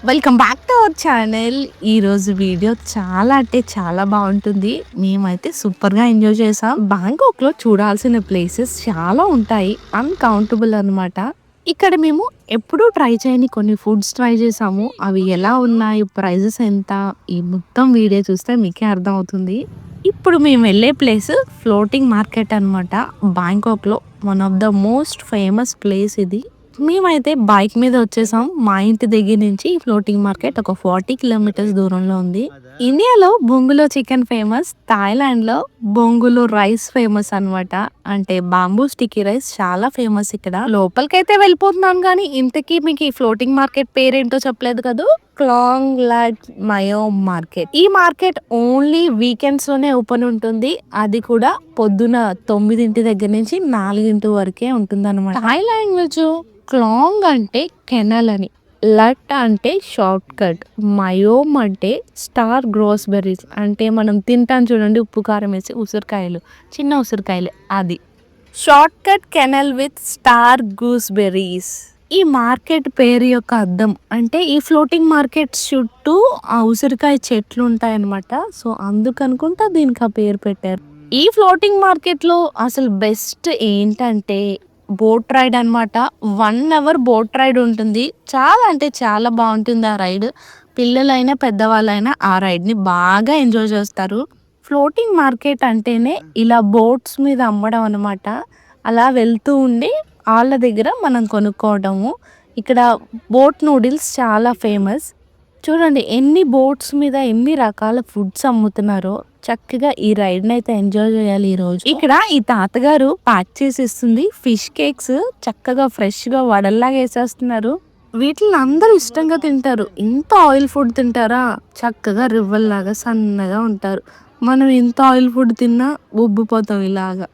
Welcome back to our channel. ఈరోజు video చాలా అంటే చాలా బాగుంటుంది. మేమైతే సూపర్గా ఎంజాయ్ చేసాం. బ్యాంకాక్లో చూడాల్సిన ప్లేసెస్ చాలా ఉంటాయి, అన్కౌంటబుల్ అనమాట. ఇక్కడ మేము ఎప్పుడూ ట్రై చేయని కొన్ని ఫుడ్స్ ట్రై చేసాము. అవి ఎలా ఉన్నాయి, ప్రైజెస్ ఎంత, ఈ మొత్తం వీడియో చూస్తే మీకే అర్థమవుతుంది. ఇప్పుడు మేము వెళ్ళే ప్లేస్ ఫ్లోటింగ్ మార్కెట్ అనమాట. బ్యాంకాక్లో one of the most famous place ఇది. మేమైతే బైక్ మీద వచ్చేసాం. మా ఇంటి దగ్గర నుంచి ఫ్లోటింగ్ మార్కెట్ ఒక 40 కిలోమీటర్స్ దూరంలో ఉంది. ఇండియాలో బొంగులో చికెన్ ఫేమస్, థాయిలాండ్ లో బొంగులో రైస్ ఫేమస్ అన్నమాట. అంటే బాంబూ స్టిక్కీ రైస్ చాలా ఫేమస్ ఇక్కడ. లోపలికైతే వెళ్ళిపోతున్నాం కానీ ఇంతకీ మీకు ఈ ఫ్లోటింగ్ మార్కెట్ పేరేంటో చెప్పలేదు కదా. Klong Lat Mayom market. ఈ మార్కెట్ ఓన్లీ వీకెండ్స్ లోనే ఓపెన్ ఉంటుంది. అది కూడా పొద్దున 9 దగ్గర నుంచి 4 వరకే ఉంటుంది అనమాట. థాయ్ లాంగ్వేజ్ క్లాంగ్ అంటే కెనల్ అని, లట్ అంటే షార్ట్ కట్, మయోమ్ అంటే స్టార్ గ్రోస్బెర్రీస్ అంటే మనం తింటాం చూడండి ఉప్పు కారం వేసి ఉసిరికాయలు, చిన్న ఉసిరికాయలు, అది షార్ట్ కట్ కెనల్ విత్ స్టార్ గూస్బెర్రీస్. ఈ మార్కెట్ పేరు యొక్క అర్థం అంటే ఈ ఫ్లోటింగ్ మార్కెట్ చుట్టూ ఆ ఉసిరికాయ చెట్లు ఉంటాయన్నమాట. సో అందుకనుకుంటా దీనికి ఆ పేరు పెట్టారు. ఈ ఫ్లోటింగ్ మార్కెట్ లో అసలు బెస్ట్ ఏంటంటే బోట్ రైడ్ అనమాట. 1 అవర్ బోట్ రైడ్ ఉంటుంది. చాలా అంటే చాలా బాగుంటుంది ఆ రైడ్. పిల్లలైనా పెద్దవాళ్ళైనా ఆ రైడ్ని బాగా ఎంజాయ్ చేస్తారు. ఫ్లోటింగ్ మార్కెట్ అంటేనే ఇలా బోట్స్ మీద అమ్మడం అనమాట. అలా వెళ్తూ ఉండి వాళ్ళ దగ్గర మనం కొనుక్కోవడము. ఇక్కడ బోట్ నూడిల్స్ చాలా ఫేమస్. చూడండి ఎన్ని బోట్స్ మీద ఎన్ని రకాల ఫుడ్స్ అమ్ముతున్నారో. చక్కగా ఈ రైడ్ అయితే ఎంజాయ్ చేయాలి ఈ రోజు. ఇక్కడ ఈ తాతగారు ప్యాక్ చేసి ఇస్తుంది ఫిష్ కేక్స్. చక్కగా ఫ్రెష్ గా వడల్లాగా వేసేస్తున్నారు. వీటిని అందరూ ఇష్టంగా తింటారు. ఇంత ఆయిల్ ఫుడ్ తింటారా? చక్కగా రివ్వల్లాగా సన్నగా ఉంటారు. మనం ఇంత ఆయిల్ ఫుడ్ తిన్నా ఉబ్బిపోతాం ఇలాగా.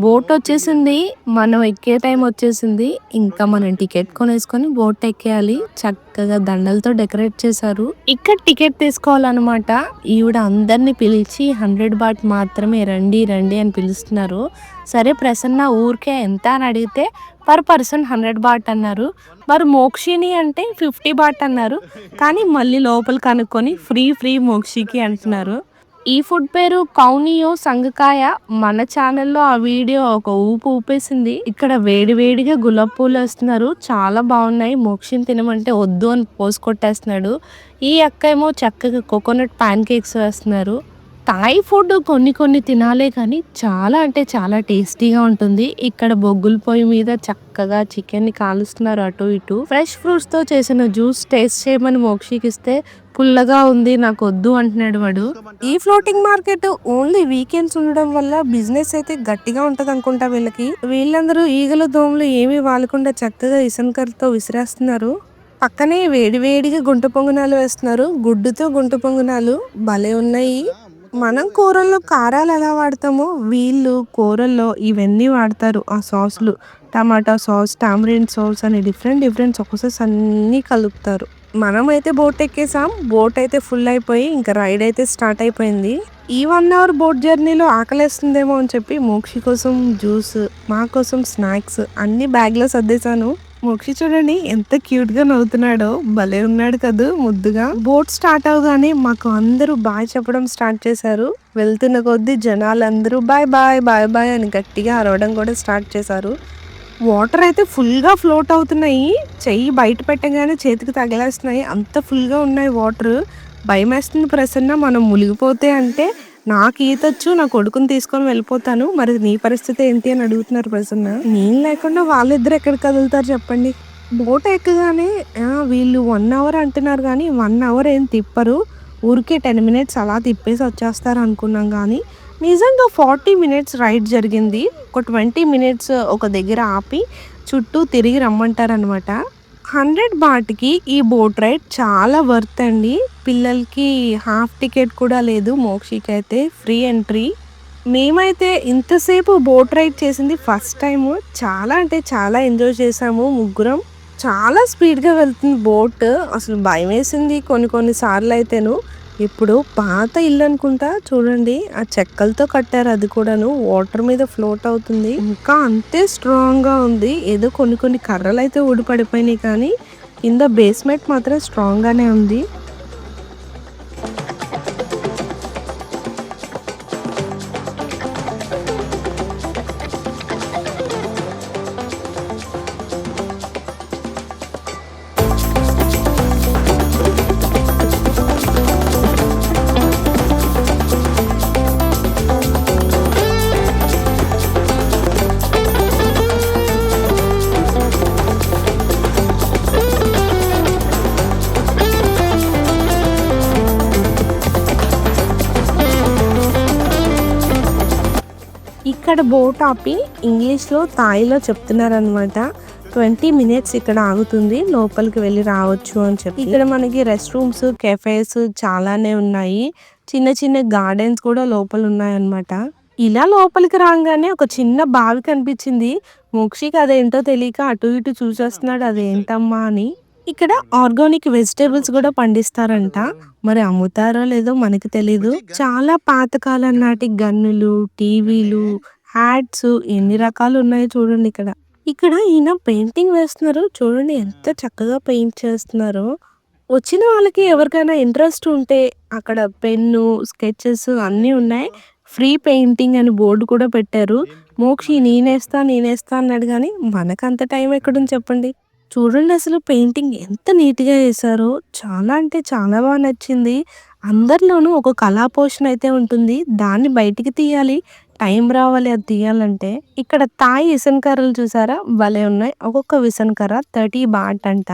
బోట్ వచ్చేసింది, మనం ఎక్కే టైం వచ్చేసింది. ఇంకా మనం టికెట్ కొనేసుకొని బోట్ ఎక్కేయాలి. చక్కగా దండలతో డెకరేట్ చేశారు. ఇక్కడ టికెట్ తీసుకోవాలన్నమాట. ఈవిడ అందరిని పిలిచి 100 బాట్ మాత్రమే, రండి రండి అని పిలుస్తున్నారు. సరే ప్రసన్న ఊరికే ఎంత అని అడిగితే పర్ పర్సన్ 100 బాట్ అన్నారు. మరి మోక్షిని అంటే 50 బాట్ అన్నారు. కానీ మళ్ళీ లోపల కనుక్కొని ఫ్రీ మోక్షికి అంటున్నారు. ఈ ఫుడ్ పేరు కౌనియో సంగకాయ. మన ఛానల్లో ఆ వీడియో ఒక ఊపు ఊపేసింది. ఇక్కడ వేడిగా గులాబ్ పూలు వేస్తున్నారు, చాలా బాగున్నాయి. మోక్షిని తినమంటే వద్దు అని పోసుకొట్టేస్తున్నాడు. ఈ అక్క ఏమో చక్కగా కోకోనట్ పాన్ కేక్స్ వేస్తున్నారు. థాయ్ ఫుడ్ కొన్ని తినాలే కానీ చాలా అంటే చాలా టేస్టీగా ఉంటుంది. ఇక్కడ బొగ్గుల పొయ్యి మీద చక్కగా చికెన్ ని కాలుస్తున్నారు అటు ఇటు. ఫ్రెష్ ఫ్రూట్స్ తో చేసిన జ్యూస్ టేస్ట్ చేయమని మోక్షికి ఇస్తే పుల్లగా ఉంది, నాకు వద్దు అంటున్నాడు వాడు. ఈ ఫ్లోటింగ్ మార్కెట్ ఓన్లీ వీకెండ్స్ ఉండడం వల్ల బిజినెస్ అయితే గట్టిగా ఉంటది అనుకుంటా వీళ్ళకి. వీళ్ళందరూ ఈగలు దోమలు ఏమీ వాలకుండా చక్కగా ఇసన్కర్తో విసిరేస్తున్నారు. పక్కనే వేడిగా గుంట పొంగనాలు వేస్తున్నారు. గుడ్డుతో గుంట పొంగనాలు భలే ఉన్నాయి. మనం కూరల్లో కారాలు ఎలా వాడతామో వీళ్ళు కూరల్లో ఇవన్నీ వాడతారు. ఆ సాస్లు, టమాటా సాస్, టామరిన్ సాస్ అని డిఫరెంట్ సాసెస్ అన్నీ కలుపుతారు. మనం అయితే బోట్ ఎక్కేసాం. బోట్ అయితే ఫుల్ అయిపోయి ఇంకా రైడ్ అయితే స్టార్ట్ అయిపోయింది. ఈ 1 అవర్ బోట్ జర్నీలో ఆకలేస్తుందేమో అని చెప్పి మోక్షి కోసం జ్యూస్, మా కోసం స్నాక్స్ అన్ని బ్యాగ్ లో సర్దేశాను. మోక్షి చూడండి ఎంత క్యూట్ గా నవ్వుతున్నాడో, భలే ఉన్నాడు కదూ ముద్దుగా. బోట్ స్టార్ట్ అవగానే మాకు అందరూ బాయ్ చెప్పడం స్టార్ట్ చేశారు. వెళ్తున్న కొద్దీ జనాలందరూ బాయ్ అని గట్టిగా అరవడం కూడా స్టార్ట్ చేశారు. వాటర్ అయితే ఫుల్ గా ఫ్లోట్ అవుతున్నాయి. చెయ్యి బయట పెట్టగానే చేతికి తగిలేస్తున్నాయి, అంత ఫుల్ గా ఉన్నాయి వాటర్. భయం వేస్తుంది ప్రసన్న, మనం మునిగిపోతే అంటే. నాకు ఈతొచ్చు, నా కొడుకుని తీసుకొని వెళ్ళిపోతాను, మరి నీ పరిస్థితి ఏంటి అని అడుగుతున్నారు ప్రసన్న. నేను లేకుండా వాళ్ళిద్దరు ఎక్కడ కదులుతారు చెప్పండి. బోట్ ఎక్కగానే వీళ్ళు 1 అవర్ అంటున్నారు కానీ 1 అవర్ ఏం తిప్పరు. ఊరికే 10 మినిట్స్ అలా తిప్పేసి వచ్చేస్తారు అనుకున్నాం కానీ నిజంగా 40 మినిట్స్ రైడ్ జరిగింది. ఒక 20 మినిట్స్ ఒక దగ్గర ఆపి చుట్టూ తిరిగి రమ్మంటారనమాట. 100 బాట్కి ఈ బోట్ రైడ్ చాలా వర్త్ అండి. పిల్లలకి హాఫ్ టికెట్ కూడా లేదు, మోక్షికి అయితే ఫ్రీ ఎంట్రీ. మేమైతే ఇంతసేపు బోట్ రైడ్ చేసింది ఫస్ట్ టైము. చాలా అంటే చాలా ఎంజాయ్ చేసాము ముగ్గురం. చాలా స్పీడ్గా వెళ్తుంది బోట్. అసలు భయం వేసింది కొన్ని సార్లు అయితేను. ఇప్పుడు పాత ఇల్లు అనుకుంటా చూడండి, ఆ చెక్కలతో కట్టారు, అది కూడాను వాటర్ మీద ఫ్లోట్ అవుతుంది. ఇంకా అంతే స్ట్రాంగ్ గా ఉంది. ఏదో కొన్ని కర్రలు అయితే ఊడిపడిపోయినాయి కానీ కింద బేస్మెంట్ మాత్రం స్ట్రాంగ్ గానే ఉంది. ఇక్కడ బోట్ ఆపి ఇంగ్లీష్లో థాయిలో చెప్తున్నారనమాట. 20 మినిట్స్ ఇక్కడ ఆగుతుంది, లోపలికి వెళ్ళి రావచ్చు అని చెప్పి. ఇక్కడ మనకి రెస్ట్ రూమ్స్, కెఫేస్ చాలానే ఉన్నాయి. చిన్న చిన్న గార్డెన్స్ కూడా లోపల ఉన్నాయన్నమాట. ఇలా లోపలికి రాగానే ఒక చిన్న బావి కనిపించింది. మోక్షికి అదేంటో తెలియక అటు ఇటు చూసేస్తున్నాడు, అదేంటమ్మా అని. ఇక్కడ ఆర్గానిక్ వెజిటేబుల్స్ కూడా పండిస్తారంట. మరి అమ్ముతారో లేదో మనకి తెలీదు. చాలా పాతకాలం నాటి గన్నులు, టీవీలు, హ్యాట్స్ ఎన్ని రకాలు ఉన్నాయో చూడండి ఇక్కడ. ఇక్కడ ఈయన పెయింటింగ్ వేస్తున్నారు. చూడండి ఎంత చక్కగా పెయింట్ చేస్తున్నారో. వచ్చిన వాళ్ళకి ఎవరికైనా ఇంట్రెస్ట్ ఉంటే అక్కడ పెన్ను, స్కెచెస్ అన్నీ ఉన్నాయి. ఫ్రీ పెయింటింగ్ అని బోర్డు కూడా పెట్టారు. మోక్షి నేనేస్తా అన్నాడు, కానీ మనకంత టైం ఎక్కడుంది చెప్పండి. చూడండి అసలు పెయింటింగ్ ఎంత నీట్గా వేశారో. చాలా అంటే చాలా బాగా నచ్చింది. అందరిలోనూ ఒక కళా పోషణ అయితే ఉంటుంది, దాన్ని బయటికి తీయాలి, టైం రావాలి అది తీయాలంటే. ఇక్కడ తాయి విసనకర్రలు చూసారా, భలే ఉన్నాయి. ఒక్కొక్క విసనకర్ర 30 బాట్ అంట.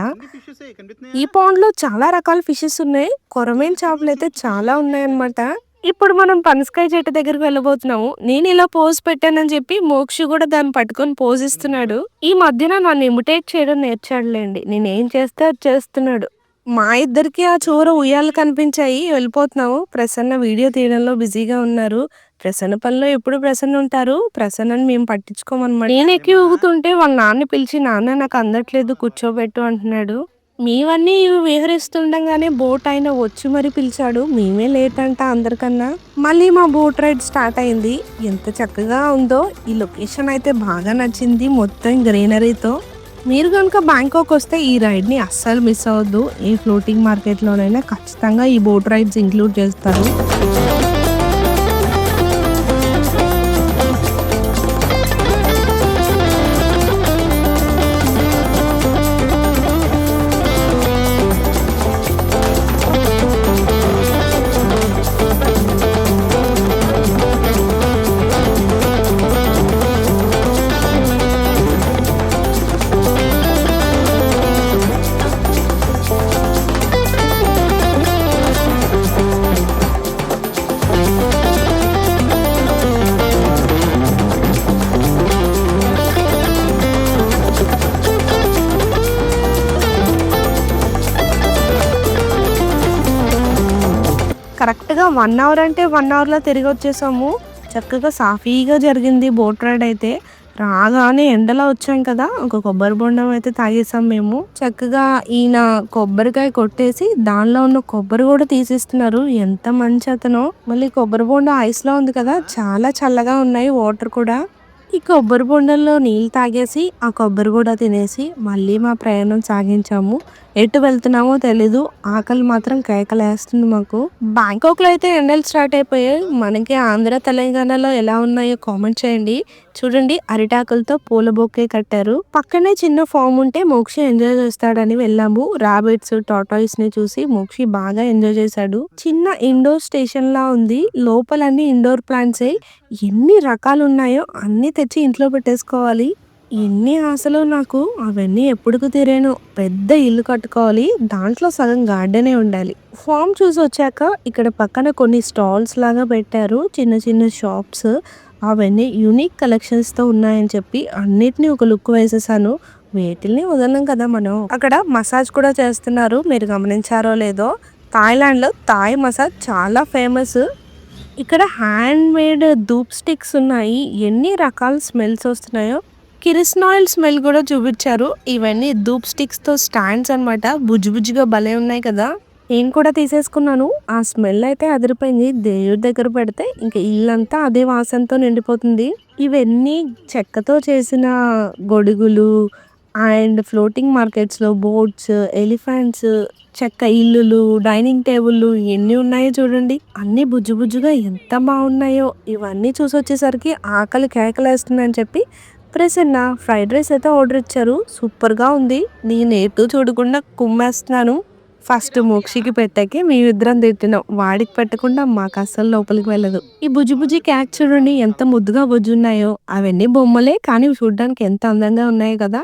ఈ పాండ్ లో చాలా రకాల ఫిషెస్ ఉన్నాయి. కొరమేన్ చేపలు అయితే చాలా ఉన్నాయన్నమాట. ఇప్పుడు మనం పనసకాయ చెట్టు దగ్గరికి వెళ్ళబోతున్నాము. నేను ఇలా పోజ్ పెట్టానని చెప్పి మోక్షి కూడా దాన్ని పట్టుకొని పోజ్ ఇస్తున్నాడు. ఈ మధ్యన నన్ను ఇమిటేట్ చేయడం నేర్చాడులేండి. నేను ఏం చేస్తే అది చేస్తున్నాడు. మా ఇద్దరికి ఆ చూర ఉయ్యాలు కనిపించాయి, వెళ్ళిపోతున్నాము. ప్రసన్న వీడియో తీయడంలో బిజీగా ఉన్నారు. ప్రసన్న పనిలో ఎప్పుడు ప్రసన్న ఉంటారు. ప్రసన్నని మేము పట్టించుకోమన్నమాట. నేను ఎక్కి ఊగుతుంటే వాళ్ళ నాన్న పిలిచి, నాన్న నాకు అందట్లేదు కూర్చోబెట్టు అంటున్నాడు. మేవన్నీ ఇవి విహరిస్తుండగానే బోట్ ఆయన వచ్చి మరి పిలిచాడు. మేమే లేట్ అంట అందరికన్నా. మళ్ళీ మా బోట్ రైడ్ స్టార్ట్ అయింది. ఎంత చక్కగా ఉందో. ఈ లొకేషన్ అయితే బాగా నచ్చింది, మొత్తం గ్రీనరీతో. మీరు కనుక బ్యాంకాక్ వస్తే ఈ రైడ్ ని అస్సలు మిస్ అవ్వద్దు. ఈ ఫ్లోటింగ్ మార్కెట్ లోనైనా ఖచ్చితంగా ఈ బోట్ రైడ్స్ ఇంక్లూడ్ చేస్తారు. కరెక్ట్గా 1 అవర్ అంటే 1 అవర్లో తిరిగి వచ్చేసాము. చక్కగా సాఫీగా జరిగింది బోట్ రైడ్ అయితే. రాగానే ఎండలో వచ్చాం కదా, ఒక కొబ్బరి బొండం అయితే తాగేసాం మేము. చక్కగా ఈయన కొబ్బరికాయ కొట్టేసి దానిలో ఉన్న కొబ్బరి కూడా తీసిస్తున్నారు. ఎంత మంచి అతనో. మళ్ళీ కొబ్బరి బొండం ఐస్ లో ఉంది కదా, చాలా చల్లగా ఉన్నాయి వాటర్ కూడా. ఈ కొబ్బరి బొండంలో నీళ్ళు తాగేసి ఆ కొబ్బరి కూడా తినేసి మళ్ళీ మా ప్రయాణం సాగించాము. ఎటు వెళ్తున్నామో తెలీదు, ఆకలి మాత్రం కేకలేస్తుంది మాకు. బ్యాంకాక్ లో అయితే ఎండలు స్టార్ట్ అయిపోయాయి. మనకి ఆంధ్ర తెలంగాణలో ఎలా ఉన్నాయో కామెంట్ చేయండి. చూడండి అరిటాకులతో పూల బొకే కట్టారు. పక్కనే చిన్న ఫామ్ ఉంటే మోక్షి ఎంజాయ్ చేస్తాడని వెళ్ళాము. రాబిట్స్, టాటాయిస్ ని చూసి మోక్షి బాగా ఎంజాయ్ చేశాడు. చిన్న ఇండోర్ స్టేషన్ లా ఉంది. లోపలన్నీ ఇండోర్ ప్లాంట్స్. ఎన్ని రకాలు ఉన్నాయో అన్ని తెచ్చి ఇంట్లో పెట్టేసుకోవాలి. ఎన్ని ఆశలు నాకు, అవన్నీ ఎప్పుడుకు తీరేను. పెద్ద ఇల్లు కట్టుకోవాలి, దాంట్లో సగం గార్డెనే ఉండాలి. ఫామ్ చూసి వచ్చాక ఇక్కడ పక్కన కొన్ని స్టాల్స్ లాగా పెట్టారు, చిన్న చిన్న షాప్స్. అవన్నీ యూనిక్ కలెక్షన్స్ తో ఉన్నాయని చెప్పి అన్నిటినీ ఒక లుక్ వేసేసాను. వేటిల్ని వదలం కదా మనం. అక్కడ మసాజ్ కూడా చేస్తున్నారు, మీరు గమనించారో లేదో. థాయిలాండ్ లో థాయ్ మసాజ్ చాలా ఫేమస్. ఇక్కడ హ్యాండ్ మేడ్ ధూప్ స్టిక్స్ ఉన్నాయి. ఎన్ని రకాల స్మెల్స్ వస్తున్నాయో. కిరసనాయిల్ స్మెల్ కూడా చూపించారు. ఇవన్నీ ధూప్ స్టిక్స్ తో స్టాండ్స్ అనమాట. బుజ్జిగా భలే ఉన్నాయి కదా. నేను కూడా తీసేసుకున్నాను. ఆ స్మెల్ అయితే అదిరిపోయింది. దేవుడి దగ్గర పెడితే ఇంకా ఇల్లంతా అదే వాసనతో నిండిపోతుంది. ఇవన్నీ చెక్కతో చేసిన గొడుగులు, అండ్ ఫ్లోటింగ్ మార్కెట్స్‌లో బోట్స్, ఎలిఫెంట్స్, చెక్క ఇల్లులు, డైనింగ్ టేబుల్‌లు ఎన్ని ఉన్నాయో చూడండి. అన్నీ బుజ్జి బుజ్జిగా ఎంత బాగున్నాయో. ఇవన్నీ చూసొచ్చేసరికి ఆకలి కేకలేస్తుందని చెప్పి ప్రసన్న ఫ్రైడ్ రైస్ అయితే ఆర్డర్ ఇచ్చారు. సూపర్‌గా ఉంది. నేను ఎటు చూడకుండా కుమ్మేస్తున్నాను. ఫస్ట్ మోక్షికి పెట్టాకే మేమిద్దరం తింటున్నాం. వాడికి పెట్టకుండా మాకస్సలు లోపలికి వెళ్ళదు. ఈ బుజ్జి బుజ్జి క్యాట్స్ చూడండి ఎంత ముద్దుగా బుజ్జున్నాయో. అవన్నీ బొమ్మలే కానీ చూడ్డానికి ఎంత అందంగా ఉన్నాయో కదా!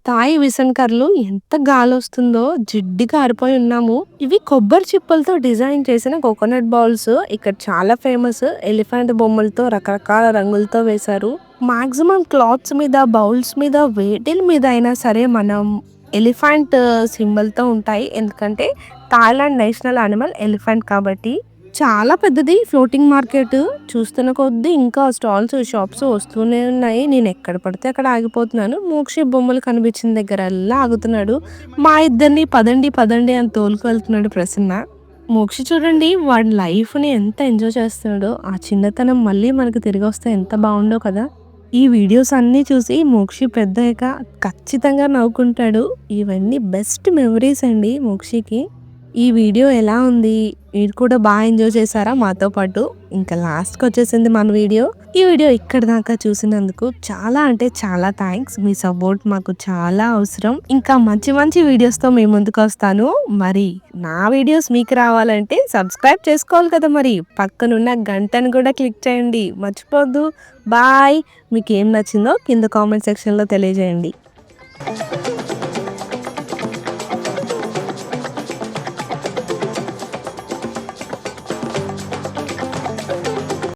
తాయి విసనకర్రలు ఎంత గాలొస్తుందో జిడ్డుగా ఆరిపోయి ఉన్నాము. ఇవి కొబ్బరి చిప్పలతో డిజైన్ చేసిన కోకోనట్ బౌల్స్ ఇక్కడ చాలా ఫేమస్. ఎలిఫెంట్ బొమ్మలతో రకరకాల రంగులతో వేశారు. మాక్సిమం క్లాత్స్ మీద, బౌల్స్ మీద వేటిల మీద అయినా సరే మనం ఎలిఫెంట్ సింబల్‌తో ఉంటాయి. ఎందుకంటే థాయిలాండ్ నేషనల్ యానిమల్ ఎలిఫెంట్ కాబట్టి. చాలా పెద్దది ఫ్లోటింగ్ మార్కెట్. చూస్తున్న కొద్దీ ఇంకా స్టాల్స్, షాప్స్ వస్తూనే ఉన్నాయి. నేను ఎక్కడ పడితే అక్కడ ఆగిపోతున్నాను. మోక్షి బొమ్మలు కనిపించిన దగ్గరల్లా ఆగుతున్నాడు. మా ఇద్దరిని పదండి, పదండి అని తోలుకెళ్తున్నాడు ప్రసన్న. మోక్షి చూడండి వాడి లైఫ్‌ని ఎంత ఎంజాయ్ చేస్తున్నాడో. ఆ చిన్నతనం మళ్ళీ మనకు తిరిగొస్తే ఎంత బావుండో కదా! ఈ వీడియోస్ అన్నీ చూసి మోక్షి పెద్దయ్యాక ఖచ్చితంగా నవ్వుకుంటాడు. ఇవన్నీ బెస్ట్ మెమరీస్ అండి మోక్షికి. ఈ వీడియో ఎలా ఉంది? మీరు కూడా ఎంజాయ్ చేశారా మాతో పాటు? ఇంకా లాస్ట్‌కొచ్చేసింది మన వీడియో. ఈ వీడియో ఇక్కడి దాకా చూసినందుకు చాలా అంటే చాలా థాంక్స్. మీ సపోర్ట్ మాకు చాలా అవసరం. ఇంకా మంచి మంచి వీడియోస్‌తో మీ ముందుకొస్తాను. మరి నా వీడియోస్ మీకు రావాలంటే సబ్స్క్రైబ్ చేసుకోవాలి కదా మరి. పక్కనున్న గంటను కూడా క్లిక్ చేయండి. మర్చిపోవద్దు. బాయ్. మీకేం నచ్చిందో కింద కామెంట్ సెక్షన్‌లో తెలియజేయండి.